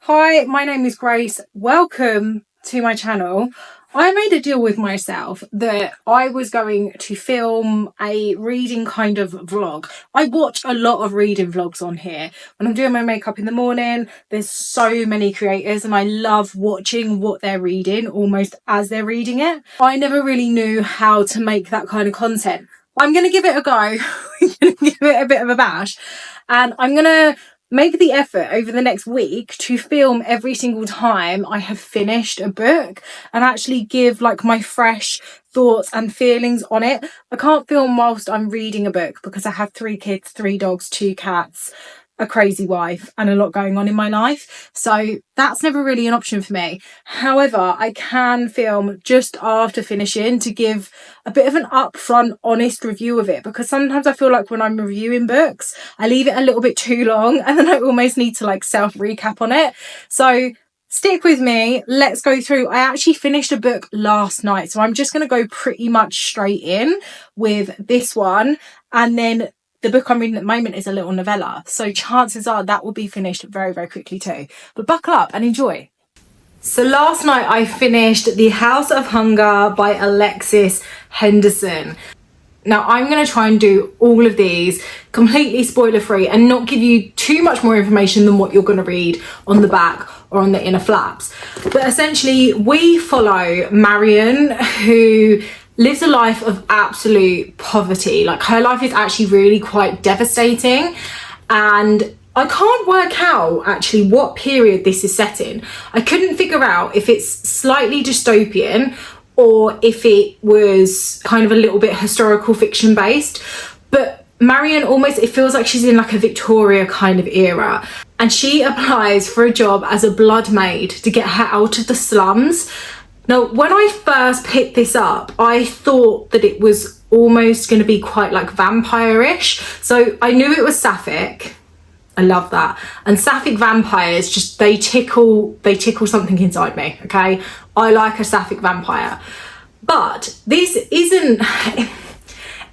Hi, my name is Grace. Welcome to my channel. I made a deal with myself that I was going to film a reading kind of vlog. I watch a lot of reading vlogs on here. When I'm doing my makeup in the morning, there's so many creators and I love watching what they're reading almost as they're reading it. I never really knew how to make that kind of content. I'm going to give it a go. I'm going to give it a bit of a bash and I'm going to make the effort over the next week to film every single time I have finished a book and actually give like my fresh thoughts and feelings on it. I can't film whilst I'm reading a book because I have 3 kids, 3 dogs, 2 cats, a crazy wife and a lot going on in my life, so that's never really an option for me. However, I can film just after finishing to give a bit of an upfront honest review of it, because sometimes I feel like when I'm reviewing books I leave it a little bit too long and then I almost need to like self recap on it. So stick with me, let's go through. I actually finished a book last night, so I'm just going to go pretty much straight in with this one, and then the book I'm reading at the moment is a little novella, so chances are that will be finished very, very quickly too. But buckle up and enjoy. So last night I finished The House of Hunger by Alexis Henderson. Now I'm going to try and do all of these completely spoiler free and not give you too much more information than what you're going to read on the back or on the inner flaps. But essentially we follow Marion, who lives a life of absolute poverty. Like her life is actually really quite devastating, and I can't work out actually what period this is set in. I couldn't figure out if it's slightly dystopian or if it was kind of a little bit historical fiction based. But Marion almost, it feels like she's in like a Victoria kind of era, and she applies for a job as a blood maid to get her out of the slums. Now, when I first picked this up, I thought that it was almost going to be quite like vampire-ish. So I knew it was Sapphic. I love that. And Sapphic vampires, just they tickle something inside me, okay? I like a Sapphic vampire. But this isn't,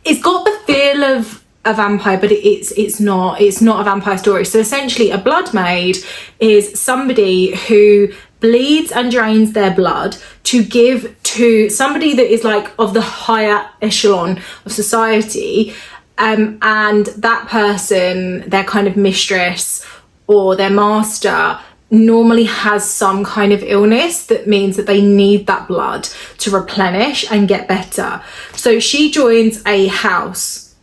it's got the feel of a vampire, but it's not a vampire story. So essentially a blood maid is somebody who bleeds and drains their blood to give to somebody that is like of the higher echelon of society, and that person, their kind of mistress or their master, normally has some kind of illness that means that they need that blood to replenish and get better. So she joins a house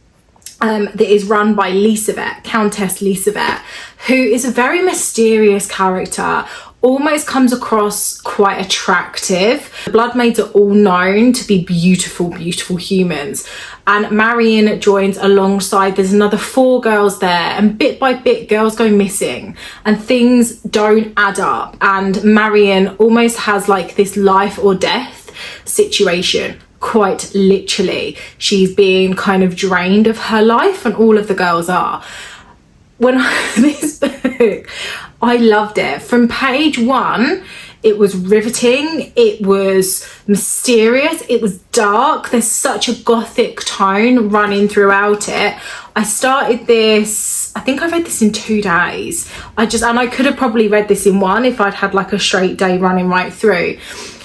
that is run by Lisavet, Countess Lisavet, who is a very mysterious character, almost comes across quite attractive. The blood maids are all known to be beautiful, beautiful humans. And Marion joins alongside, there's another 4 girls there, and bit by bit girls go missing and things don't add up. And Marion almost has like this life or death situation. Quite literally, she's being kind of drained of her life, and all of the girls are. This book, I loved it. From page 1, it was riveting, it was mysterious, it was dark. There's such a gothic tone running throughout it. I started this, I think I read this in 2 days. And I could have probably read this in 1 if I'd had like a straight day running right through.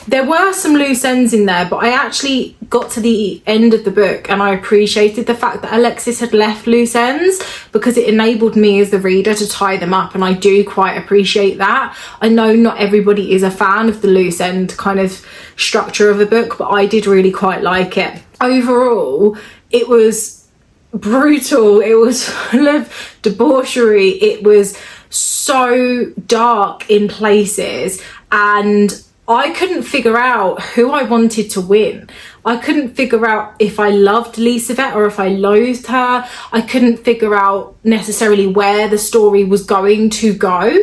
There were some loose ends in there, but I actually got to the end of the book and I appreciated the fact that Alexis had left loose ends, because it enabled me as the reader to tie them up, and I do quite appreciate that. I know not everybody is a fan of the loose end kind of structure of a book, but I did really quite like it. Overall, it was brutal, it was full of debauchery, it was so dark in places, and I couldn't figure out who I wanted to win. I couldn't figure out if I loved Lisavet or if I loathed her. I couldn't figure out necessarily where the story was going to go.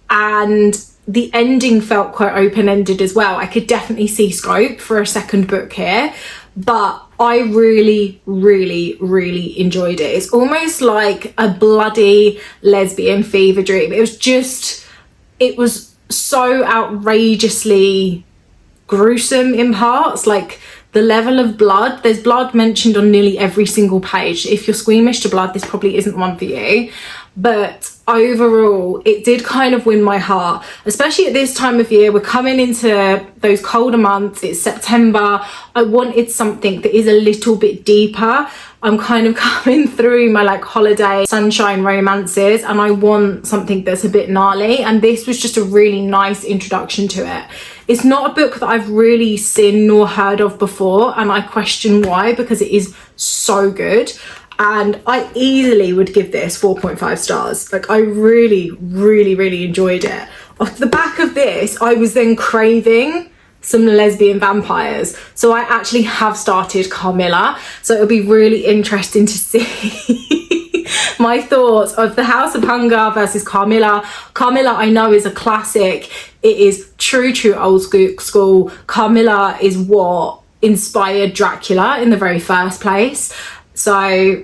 And the ending felt quite open-ended as well. I could definitely see scope for a second book here. But I really, really, really enjoyed it. It's almost like a bloody lesbian fever dream. It was so outrageously gruesome in parts. Like the level of blood, there's blood mentioned on nearly every single page. If you're squeamish to blood, this probably isn't one for you. But overall it did kind of win my heart, especially at this time of year. We're coming into those colder months, it's September. I wanted something that is a little bit deeper. I'm kind of coming through my like holiday sunshine romances, and I want something that's a bit gnarly, and this was just a really nice introduction to it. It's not a book that I've really seen nor heard of before, and I question why, because it is so good. And I easily would give this 4.5 stars. Like, I really, really, really enjoyed it. Off the back of this, I was then craving some lesbian vampires. So I actually have started Carmilla. So it'll be really interesting to see my thoughts of The House of Hunger versus Carmilla. Carmilla, I know, is a classic. It is true old school. Carmilla is what inspired Dracula in the very first place. So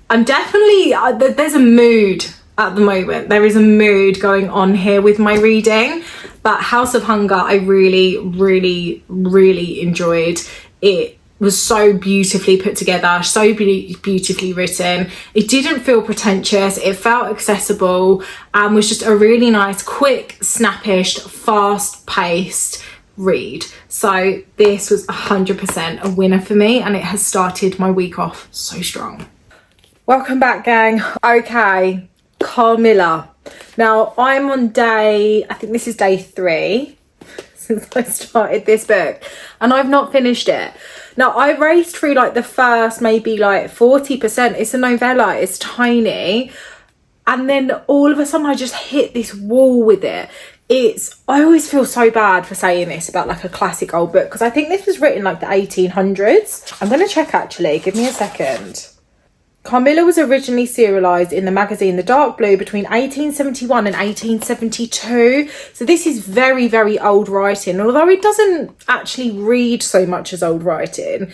I'm definitely, there's a mood at the moment. There is a mood going on here with my reading. But House of Hunger, I really, really, really enjoyed. It was so beautifully put together, so beautifully written. It didn't feel pretentious. It felt accessible and was just a really nice, quick, snappish, fast-paced read. So this was 100% a winner for me, and it has started my week off so strong. Welcome back, gang. Okay, Carmilla. Now I'm on I think this is day 3 since I started this book, and I've not finished it. Now I raced through like the first maybe like 40%. It's a novella, it's tiny, and then all of a sudden I just hit this wall with it. I always feel so bad for saying this about like a classic old book, because I think this was written like the 1800s. I'm going to check actually, give me a second. Carmilla was originally serialised in the magazine The Dark Blue between 1871 and 1872. So this is very, very old writing. Although it doesn't actually read so much as old writing,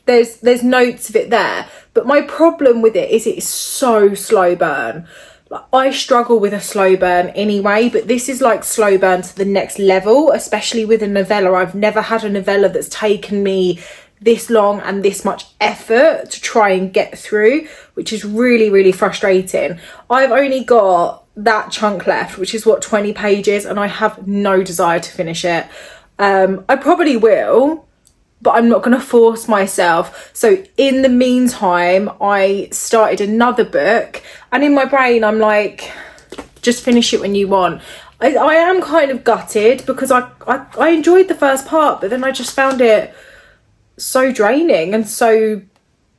there's notes of it there. But my problem with it is it's so slow burn. Like, I struggle with a slow burn anyway, but this is like slow burn to the next level, especially with a novella. I've never had a novella that's taken me this long and this much effort to try and get through, which is really, really frustrating. I've only got that chunk left, which is what, 20 pages, and I have no desire to finish it. I probably will, but I'm not going to force myself. So in the meantime, I started another book, and in my brain I'm like, just finish it when you want. I am kind of gutted because I enjoyed the first part, but then I just found it so draining and so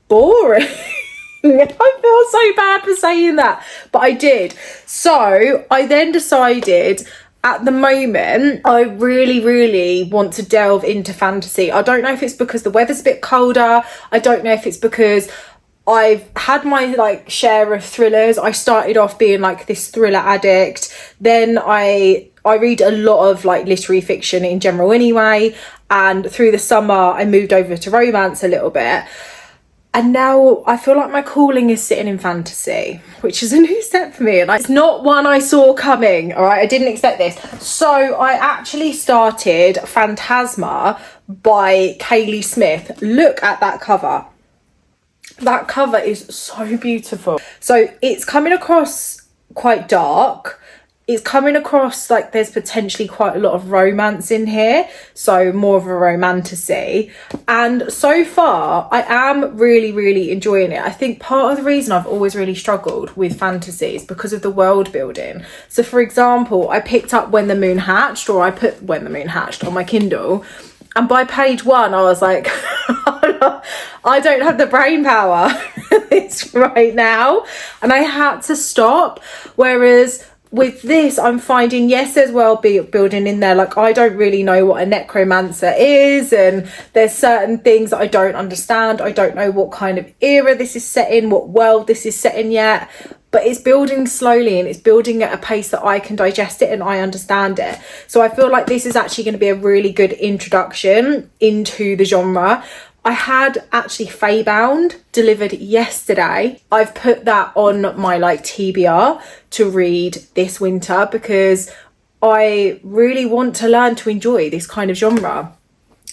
boring. I feel so bad for saying that, but I did. So I then decided, at the moment, I really, really want to delve into fantasy. I don't know if it's because the weather's a bit colder. I don't know if it's because I've had my like share of thrillers. I started off being like this thriller addict. Then I read a lot of like literary fiction in general anyway. And through the summer, I moved over to romance a little bit. And now I feel like my calling is sitting in fantasy, which is a new step for me. Like, it's not one I saw coming, all right? I didn't expect this. So I actually started Fantasma by Kaylee Smith. Look at that cover. That cover is so beautiful. So it's coming across quite dark. It's coming across like there's potentially quite a lot of romance in here, so more of a romantasy. And so far I am really, really enjoying it. I think part of the reason I've always really struggled with fantasy is because of the world building. So for example, I picked up When the Moon Hatched, or I put When the Moon Hatched on my Kindle, and by page 1 I was like, I don't have the brain power for this right now, and I had to stop. Whereas with this, I'm finding, yes, there's world building in there. Like, I don't really know what a necromancer is, and there's certain things that I don't understand. I don't know what kind of era this is set in, what world this is set in yet. But it's building slowly, and it's building at a pace that I can digest it and I understand it. So I feel like this is actually going to be a really good introduction into the genre. I had actually Feybound delivered yesterday. I've put that on my like TBR to read this winter because I really want to learn to enjoy this kind of genre.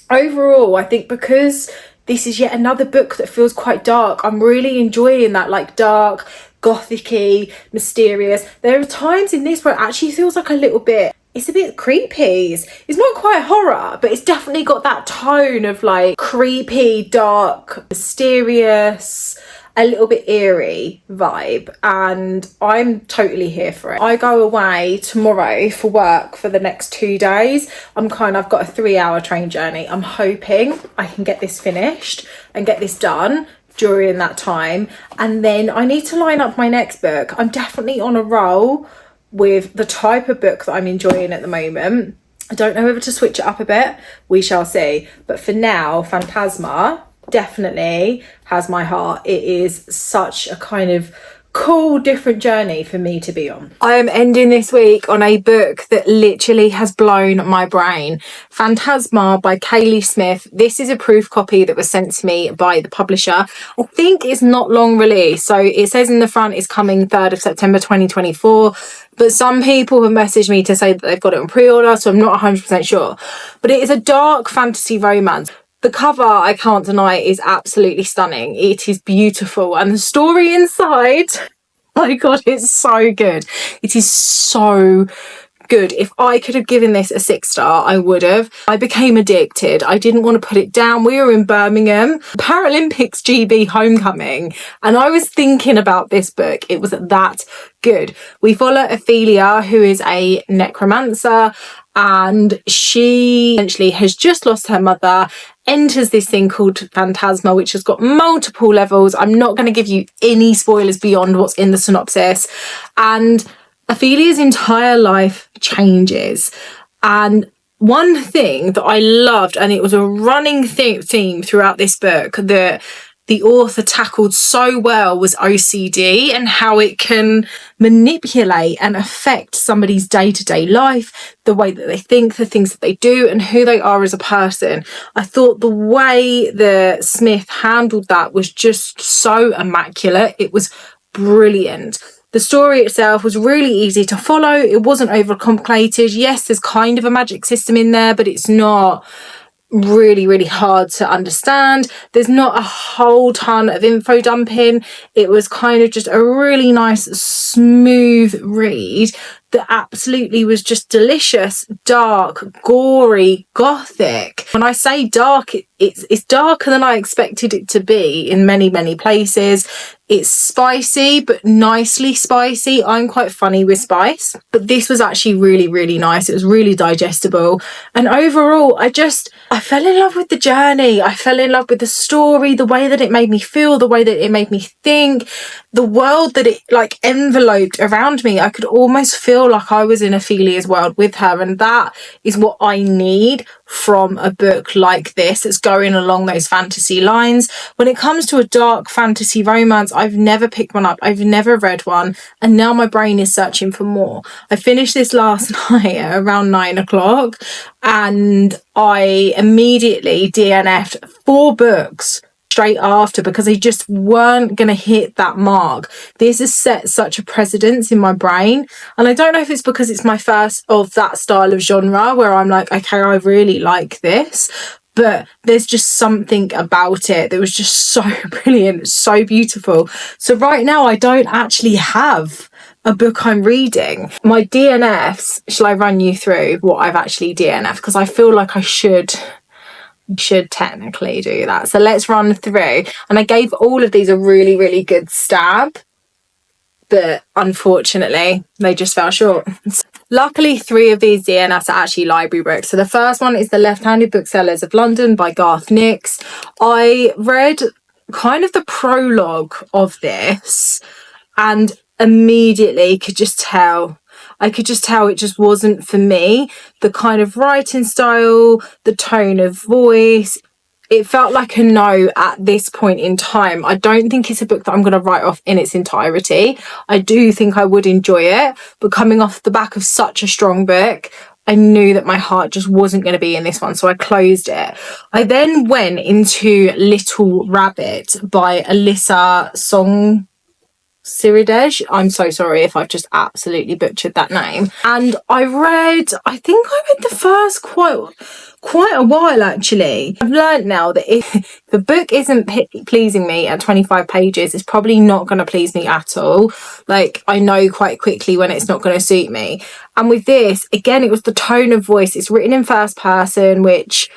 Overall, I think because this is yet another book that feels quite dark. I'm really enjoying that, like, dark, gothic-y, mysterious. There are times in this where it actually feels like it's a bit creepy. It's not quite horror, but it's definitely got that tone of like creepy, dark, mysterious, a little bit eerie vibe, and I'm totally here for it. I go away tomorrow for work for the next 2 days. I've got a 3-hour train journey. I'm hoping I can get this finished and get this done during that time, and then I need to line up my next book. I'm definitely on a roll with the type of book that I'm enjoying at the moment. I don't know whether to switch it up a bit, we shall see, but for now, Fantasma definitely has my heart. It is such a kind of cool, different journey for me to be on. I am ending this week on a book that literally has blown my brain. Fantasma by Kaylee Smith. This is a proof copy that was sent to me by the publisher. I think it's not long release. So it says in the front it's coming 3rd of September 2024. But some people have messaged me to say that they've got it on pre-order, so I'm not 100% sure. But it is a dark fantasy romance. The cover, I can't deny, is absolutely stunning. It is beautiful. And the story inside, my God, it's so good. It is so good. If I could have given this a 6-star, I would have. I became addicted. I didn't want to put it down. We were in Birmingham, Paralympics GB homecoming, and I was thinking about this book. It was that good. We follow Ophelia, who is a necromancer, and she essentially has just lost her mother, enters this thing called Fantasma, which has got multiple levels. I'm not going to give you any spoilers beyond what's in the synopsis. And Ophelia's entire life changes. And one thing that I loved, and it was a running theme throughout this book that the author tackled so well, was OCD and how it can manipulate and affect somebody's day-to-day life, the way that they think, the things that they do, and who they are as a person. I thought the way that Smith handled that was just so immaculate. It was brilliant. The story itself was really easy to follow. It wasn't overcomplicated. Yes, there's kind of a magic system in there, but it's not really hard to understand. There's not a whole ton of info dumping. It was kind of just a really nice, smooth read that absolutely was just delicious, dark, gory, gothic. When I say dark, it's darker than I expected it to be in many places. It's spicy, but nicely spicy. I'm quite funny with spice, but this was actually really nice. It was really digestible. And overall, I fell in love with the journey. I fell in love with the story, the way that it made me feel, the way that it made me think, the world that it like enveloped around me. I could almost feel like I was in Ophelia's world with her. And that is what I need from a book like this that's going along those fantasy lines. When it comes to a dark fantasy romance, I've never picked one up. I've never read one. And now my brain is searching for more. I finished this last night at around 9 o'clock and I immediately DNF'd 4 books straight after because they just weren't going to hit that mark. This has set such a precedence in my brain, and I don't know if it's because it's my first of that style of genre where I'm like, okay, I really like this, but there's just something about it that was just so brilliant, so beautiful. So right now I don't actually have a book I'm reading. My DNFs, shall I run you through what I've actually DNF'd? Because I feel like I should technically do that. So let's run through. And I gave all of these a really good stab, but unfortunately they just fell short. Luckily 3 of these DNFs are actually library books. So the first one is The Left-Handed Booksellers of London by Garth Nix. I read kind of the prologue of this and immediately could just tell it just wasn't for me. The kind of writing style, the tone of voice, it felt like a no at this point in time. I don't think it's a book that I'm going to write off in its entirety. I do think I would enjoy it, but coming off the back of such a strong book, I knew that my heart just wasn't going to be in this one, so I closed it. I then went into Little Rabbit by Alyssa Siridej. I'm so sorry if I've just absolutely butchered that name. And I think I read the first quite a while actually. I've learned now that if the book isn't pleasing me at 25 pages, it's probably not going to please me at all. Like, I know quite quickly when it's not going to suit me. And with this, again, it was the tone of voice. It's written in first person, which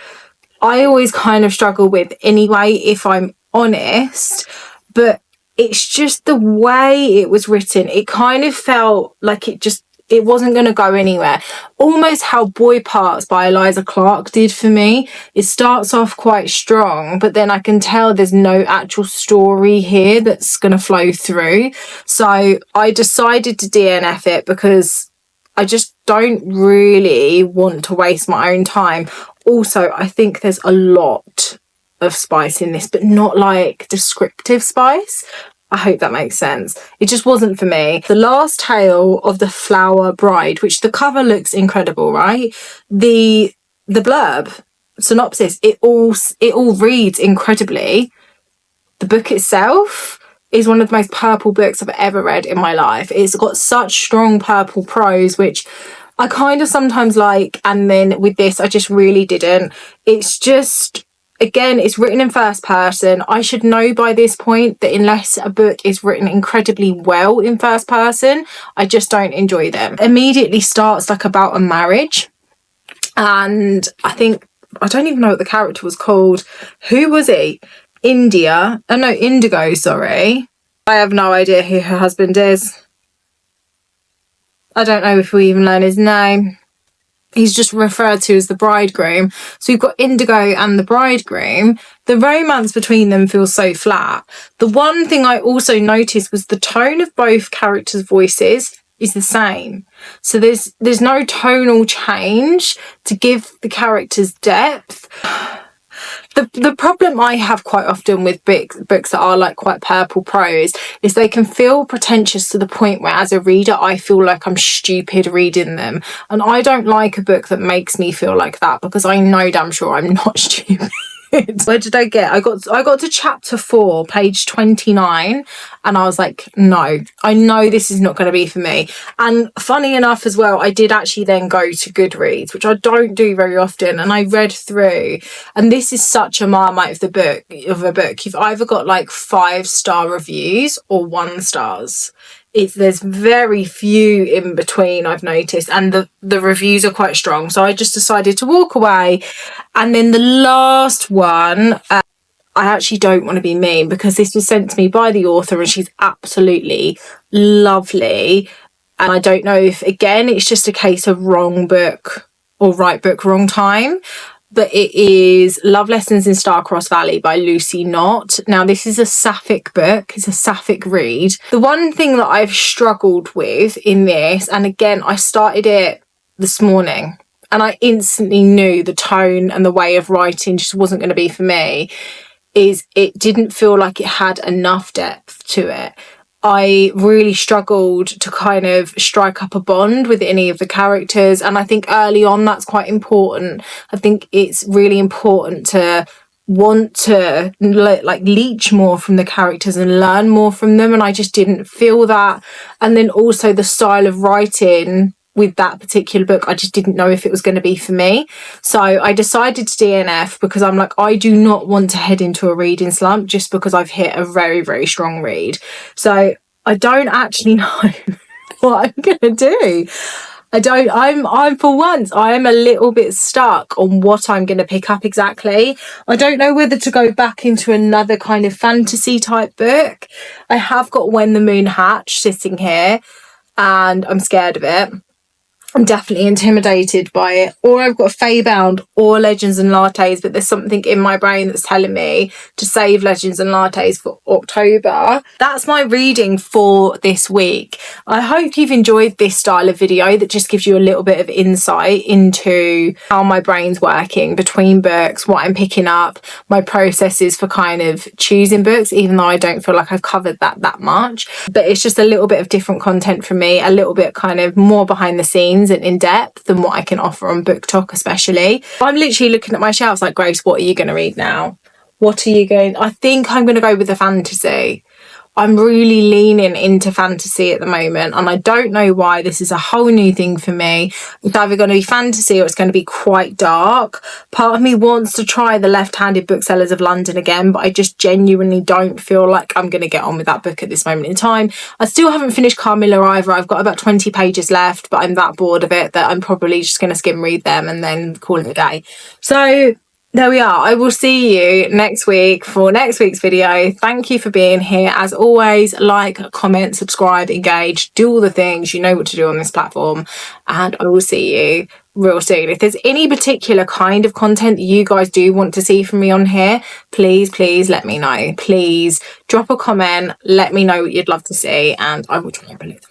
I always kind of struggle with anyway, if I'm honest. But it's just the way it was written. It kind of felt like it wasn't going to go anywhere. Almost how Boy Parts by Eliza Clark did for me. It starts off quite strong, but then I can tell there's no actual story here that's going to flow through. So I decided to DNF it because I just don't really want to waste my own time. Also, I think there's a lot of spice in this, but not like descriptive spice. I hope that makes sense. It just wasn't for me. The Last Tale of the Flower Bride, which the cover looks incredible, right? The blurb, synopsis, it all reads incredibly. The book itself is one of the most purple books I've ever read in my life. It's got such strong purple prose, which I kind of sometimes like, and then with this I just really didn't. It's just, again, it's written in first person. I should know by this point that unless a book is written incredibly well in first person, I just don't enjoy them. Immediately starts like about a marriage, and I don't even know what the character was called. Who was he? Indigo, sorry. I have no idea who her husband is. I don't know if we even learn his name. He's just referred to as the bridegroom. So we've got Indigo and the bridegroom. The romance between them feels so flat. The one thing I also noticed was the tone of both characters' voices is the same. So there's no tonal change to give the characters depth. The problem I have quite often with books that are like quite purple prose is they can feel pretentious to the point where as a reader I feel like I'm stupid reading them, and I don't like a book that makes me feel like that, because I know damn sure I'm not stupid. Where did I get? I got to chapter 4, page 29, and I was like, no, I know this is not going to be for me. And funny enough as well, I did actually then go to Goodreads, which I don't do very often, and I read through, and this is such a Marmite of a book. You've either got like 5-star reviews or 1 stars. There's very few in between, I've noticed, and the reviews are quite strong. So I just decided to walk away. And then the last one, I actually don't want to be mean because this was sent to me by the author and she's absolutely lovely. And I don't know if, again, it's just a case of wrong book or right book, wrong time. But it is Love Lessons in Starcross Valley by Lucy Knott. Now, this is a Sapphic book. It's a Sapphic read. The one thing that I've struggled with in this, and again, I started it this morning, and I instantly knew the tone and the way of writing just wasn't going to be for me, is it didn't feel like it had enough depth to it. I really struggled to kind of strike up a bond with any of the characters, and I think early on that's quite important. I think it's really important to want to like leech more from the characters and learn more from them, and I just didn't feel that. And then also the style of writing with that particular book, I just didn't know if it was going to be for me. So I decided to DNF because I'm like, I do not want to head into a reading slump just because I've hit a very, very strong read. So I don't actually know what I'm going to do. I'm for once, I am a little bit stuck on what I'm going to pick up exactly. I don't know whether to go back into another kind of fantasy type book. I have got When the Moon Hatched sitting here and I'm scared of it. I'm definitely intimidated by it. Or I've got Feybound or Legends and Lattes, but there's something in my brain that's telling me to save Legends and Lattes for October. That's my reading for this week. I hope you've enjoyed this style of video that just gives you a little bit of insight into how my brain's working between books, what I'm picking up, my processes for kind of choosing books, even though I don't feel like I've covered that much. But it's just a little bit of different content for me, a little bit kind of more behind the scenes and in depth than what I can offer on Book Talk especially. I'm literally looking at my shelves like, Grace, what are you going to read now? What are you going... I think I'm going to go with a fantasy. I'm really leaning into fantasy at the moment, and I don't know why. This is a whole new thing for me. It's either going to be fantasy or it's going to be quite dark. Part of me wants to try The Left-Handed Booksellers of London again, but I just genuinely don't feel like I'm going to get on with that book at this moment in time. I still haven't finished Carmilla either. I've got about 20 pages left, but I'm that bored of it that I'm probably just going to skim read them and then call it a day. So there we are. I will see you next week for next week's video. Thank you for being here. As always, like, comment, subscribe, engage, do all the things. You know what to do on this platform. And I will see you real soon. If there's any particular kind of content that you guys do want to see from me on here, please let me know. Please drop a comment. Let me know what you'd love to see, and I will try and put it